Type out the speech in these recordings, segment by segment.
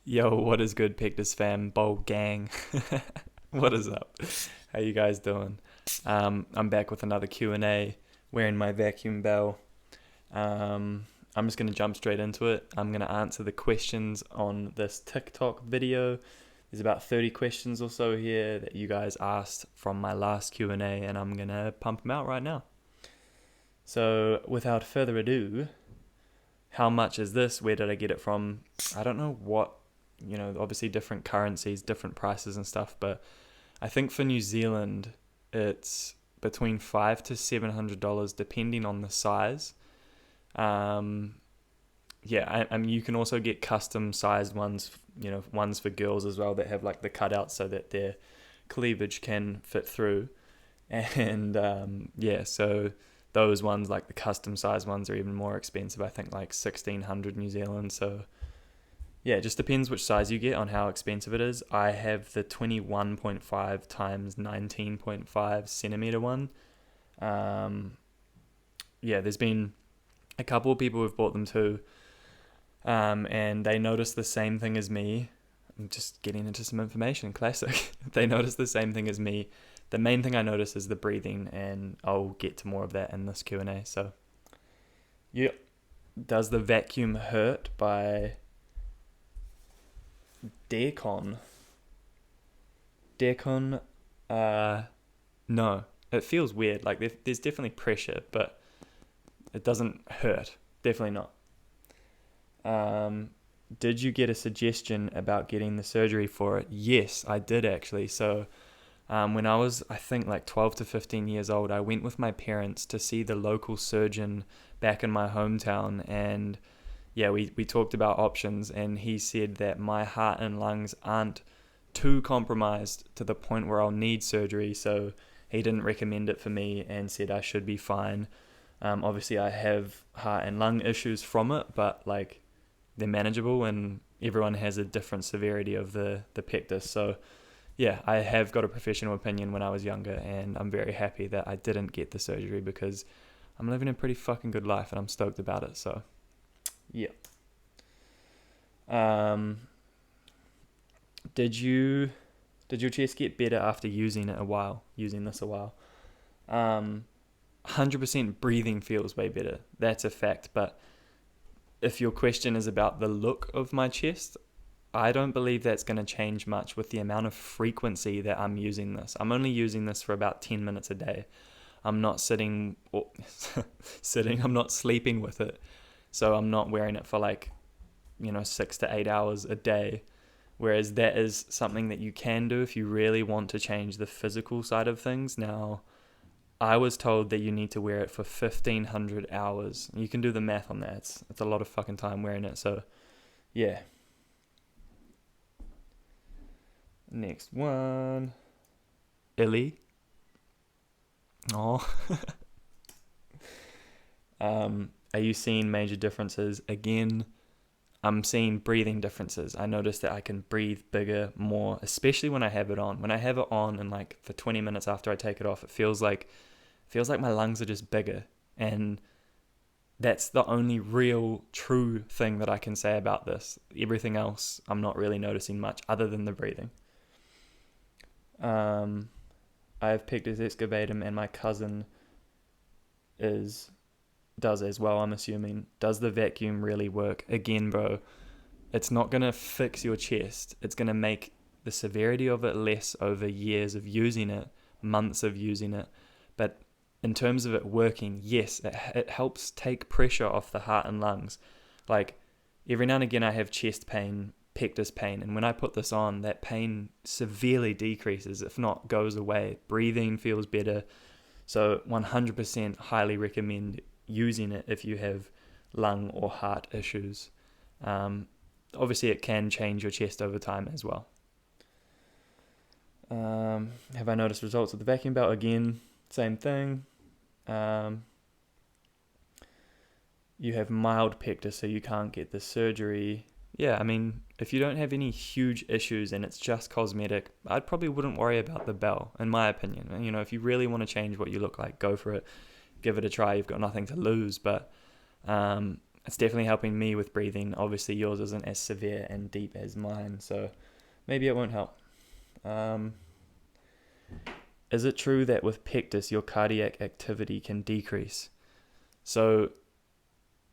Yo, what is good, Pectus fam, bowl gang? What is up? How you guys doing? I'm back with another Q&A, wearing my vacuum bell. I'm just gonna jump straight into it. I'm gonna answer the questions on this TikTok video. There's about 30 questions or so here that you guys asked from my last Q&A, and I'm gonna pump them out right now. So, without further ado, how much is this? Where did I get it from? I don't know what, obviously different currencies, different prices and stuff, but I think for New Zealand, it's between $500 to $700 depending on the size. Um, yeah, I mean, you can also get custom sized ones, ones for girls as well that have like the cutouts so that their cleavage can fit through. And yeah, so those ones, like the custom size ones, are even more expensive. I think like 1600 New Zealand. So yeah, it just depends which size you get on how expensive it is. I have the 21.5 times 19.5 centimeter one. Um, yeah, there's been a couple of people who've bought them too, and they noticed the same thing as me. I'm just getting into some information, classic. They noticed the same thing as me. The main thing I notice is the breathing, and I'll get to more of that in this Q&A. So, yep. Does the vacuum hurt by Decon? Decon, no. It feels weird. Like there's definitely pressure, but it doesn't hurt. Definitely not. Did you get a suggestion about getting the surgery for it? Yes, I did actually. So, when I was, I think, like 12 to 15 years old, I went with my parents to see the local surgeon back in my hometown. And yeah, we talked about options, and he said that my heart and lungs aren't too compromised to the point where I'll need surgery. So he didn't recommend it for me and said I should be fine. Obviously, I have heart and lung issues from it, but like they're manageable, and everyone has a different severity of the pectus. So yeah, I have got a professional opinion when I was younger, and I'm very happy that I didn't get the surgery because I'm living a pretty fucking good life and I'm stoked about it. So yeah. Did your chest get better after using this a while? 100% breathing feels way better. That's a fact. But if your question is about the look of my chest, I don't believe that's going to change much with the amount of frequency that I'm using this. I'm only using this for about 10 minutes a day. I'm not I'm not sleeping with it. So I'm not wearing it for like, 6 to 8 hours a day. Whereas that is something that you can do if you really want to change the physical side of things. Now, I was told that you need to wear it for 1,500 hours. You can do the math on that. It's a lot of fucking time wearing it. So, yeah. Next one. Illy. Oh. Are you seeing major differences? Again, I'm seeing breathing differences. I notice that I can breathe bigger, more, especially when I have it on. When I have it on and like for 20 minutes after I take it off, it feels like my lungs are just bigger. And that's the only real true thing that I can say about this. Everything else, I'm not really noticing much other than the breathing. I have Pectus Excavatum, and my cousin does as well, I'm assuming. Does the vacuum really work? Again, bro, it's not going to fix your chest. It's going to make the severity of it less over years of using it, months of using it. But in terms of it working, yes, it helps take pressure off the heart and lungs. Like, every now and again I have chest pain, pectus pain, and when I put this on, that pain severely decreases, if not goes away. Breathing feels better. So 100% highly recommend using it if you have lung or heart issues. Obviously, it can change your chest over time as well. Have I noticed results with the vacuum belt? Again, same thing. You have mild pectus, so you can't get the surgery. Yeah, I mean, if you don't have any huge issues and it's just cosmetic, I probably wouldn't worry about the bell, in my opinion. If you really want to change what you look like, go for it. Give it a try. You've got nothing to lose. But it's definitely helping me with breathing. Obviously yours isn't as severe and deep as mine, so maybe it won't help. Is it true that with Pectus your cardiac activity can decrease? So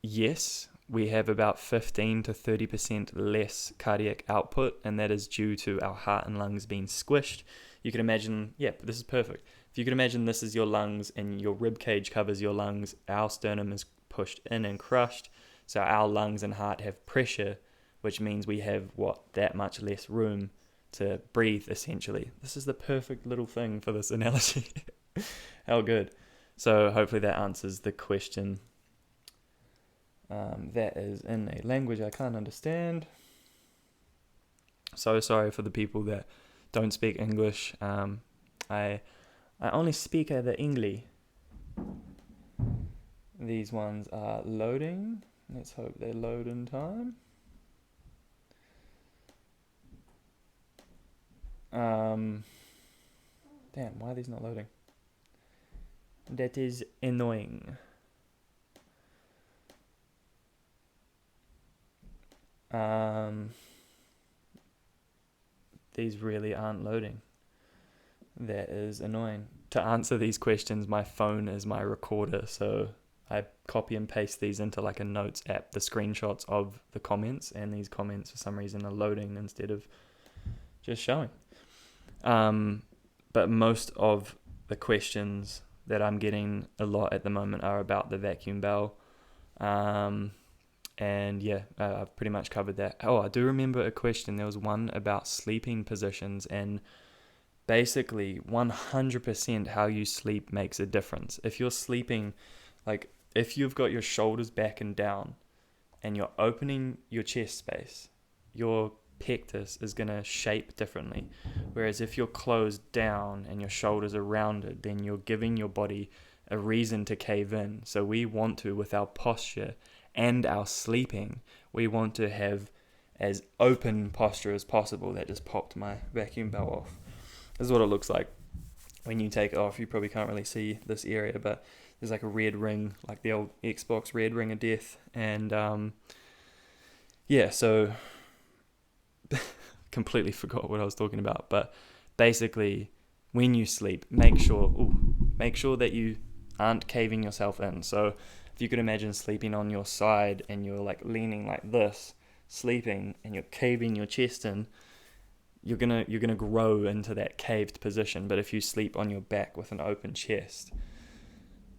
yes, we have about 15 to 30% less cardiac output, and that is due to our heart and lungs being squished. You can imagine, this is perfect. If you can imagine this is your lungs and your rib cage covers your lungs, our sternum is pushed in and crushed, so our lungs and heart have pressure, which means we have that much less room to breathe, essentially. This is the perfect little thing for this analogy. How good. So hopefully that answers the question. That is in a language I can't understand. So sorry for the people that don't speak English. I only speak the English. These ones are loading. Let's hope they load in time. Damn, why are these not loading? That is annoying. These really aren't loading. That is annoying. To answer these questions, my phone is my recorder, so I copy and paste these into like a notes app, the screenshots of the comments, and these comments for some reason are loading instead of just showing. But most of the questions that I'm getting a lot at the moment are about the vacuum bell. And yeah, I've pretty much covered that. Oh, I do remember a question. There was one about sleeping positions, and basically 100% how you sleep makes a difference. If you're sleeping, like if you've got your shoulders back and down and you're opening your chest space, your pectus is going to shape differently. Whereas if you're closed down and your shoulders are rounded, then you're giving your body a reason to cave in. So we want to, with our posture and our sleeping, we want to have as open posture as possible. That just popped my vacuum bell off. This is what it looks like when you take it off. You probably can't really see this area, but there's like a red ring, like the old Xbox red ring of death. And so completely forgot what I was talking about. But basically, when you sleep, make sure that you aren't caving yourself in. So if you could imagine sleeping on your side and you're like leaning like this, sleeping, and you're caving your chest in, you're gonna grow into that caved position. But if you sleep on your back with an open chest,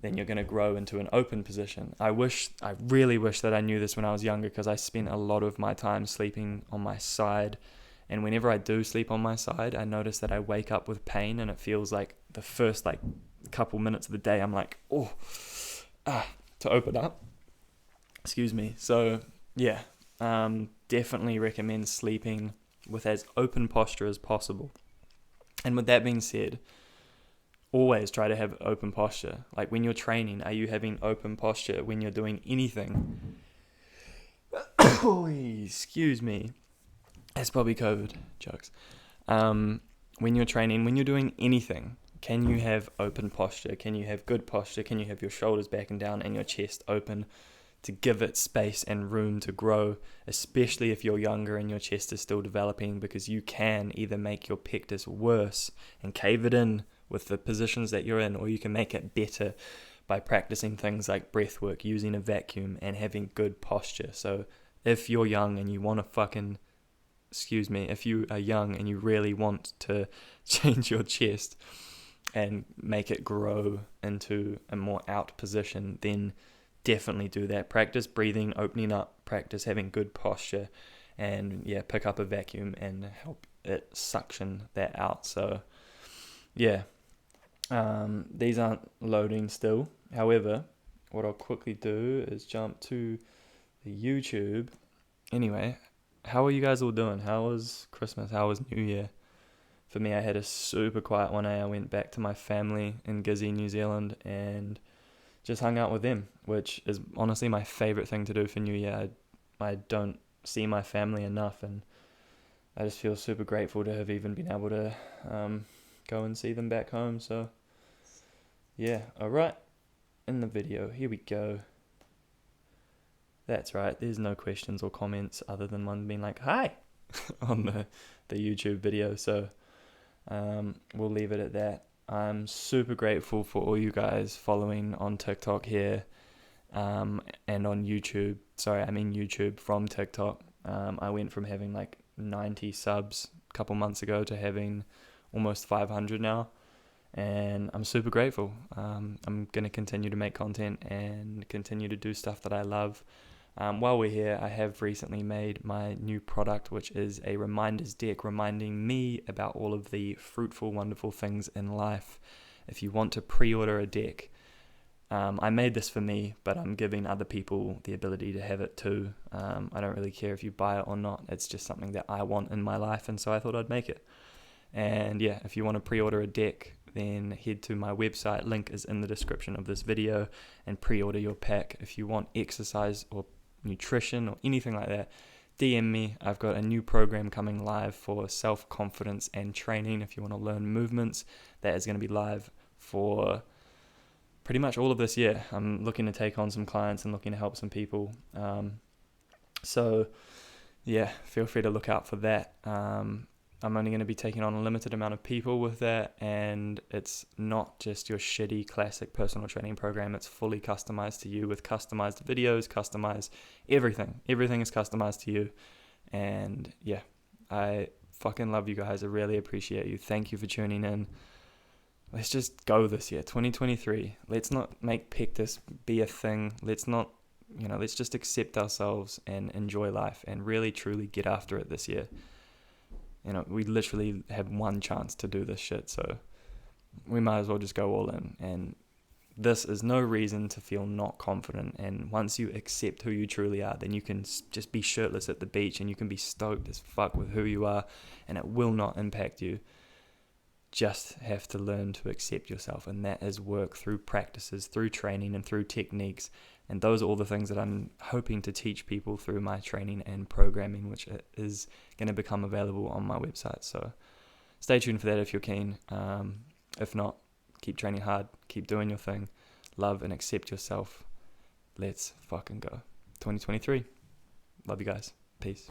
then you're gonna grow into an open position. I really wish that I knew this when I was younger, because I spent a lot of my time sleeping on my side, and whenever I do sleep on my side, I notice that I wake up with pain, and it feels like the first like couple minutes of the day I'm like, to open up. Excuse me. So yeah, definitely recommend sleeping with as open posture as possible. And with that being said, always try to have open posture. Like when you're training, are you having open posture when you're doing anything? Excuse me. That's probably COVID jokes. When you're training, when you're doing anything, can you have open posture? Can you have good posture? Can you have your shoulders back and down and your chest open to give it space and room to grow, especially if you're younger and your chest is still developing, because you can either make your pectus worse and cave it in with the positions that you're in, or you can make it better by practicing things like breath work, using a vacuum, and having good posture. So if you're young and you want to if you are young and you really want to change your chest and make it grow into a more out position, then definitely do that. Practice breathing, opening up, practice having good posture, and pick up a vacuum and help it suction that out. So these aren't loading still. However, what I'll quickly do is jump to the YouTube. Anyway, how are you guys all doing? How was Christmas? How was New Year? For me, I had a super quiet one. I went back to my family in Gizzy, New Zealand, and just hung out with them, which is honestly my favorite thing to do for New Year. I don't see my family enough, and I just feel super grateful to have even been able to go and see them back home. So alright, in the video, here we go. That's right. There's no questions or comments other than one being like, hi, on the YouTube video. So we'll leave it at that. I'm super grateful for all you guys following on TikTok here and on YouTube. Sorry, I mean YouTube from TikTok. I went from having like 90 subs a couple months ago to having almost 500 now. And I'm super grateful. I'm going to continue to make content and continue to do stuff that I love. While we're here, I have recently made my new product, which is a reminders deck reminding me about all of the fruitful, wonderful things in life. If you want to pre-order a deck, I made this for me, but I'm giving other people the ability to have it too. I don't really care if you buy it or not. It's just something that I want in my life, and so I thought I'd make it. And yeah, if you want to pre-order a deck, then head to my website. Link is in the description of this video, and pre-order your pack. If you want exercise or nutrition or anything like that, DM me. I've got a new program coming live for self-confidence and training. If you want to learn movements, that is going to be live for pretty much all of this year. I'm looking to take on some clients and looking to help some people. So yeah, feel free to look out for that. I'm only going to be taking on a limited amount of people with that, and it's not just your shitty classic personal training program. It's fully customized to you with customized videos, customized everything. Everything is customized to you. And yeah, I fucking love you guys. I really appreciate you. Thank you for tuning in. Let's just go this year, 2023. Let's not make Pectus be a thing. Let's just accept ourselves and enjoy life and really truly get after it this year. We literally have one chance to do this shit, so we might as well just go all in. And this is no reason to feel not confident. And once you accept who you truly are, then you can just be shirtless at the beach and you can be stoked as fuck with who you are, and it will not impact you. Just have to learn to accept yourself, and that is work through practices, through training, and through techniques. And those are all the things that I'm hoping to teach people through my training and programming, which is going to become available on my website. So stay tuned for that if you're keen. If not, keep training hard, keep doing your thing, love and accept yourself. Let's fucking go. 2023. Love you guys. Peace.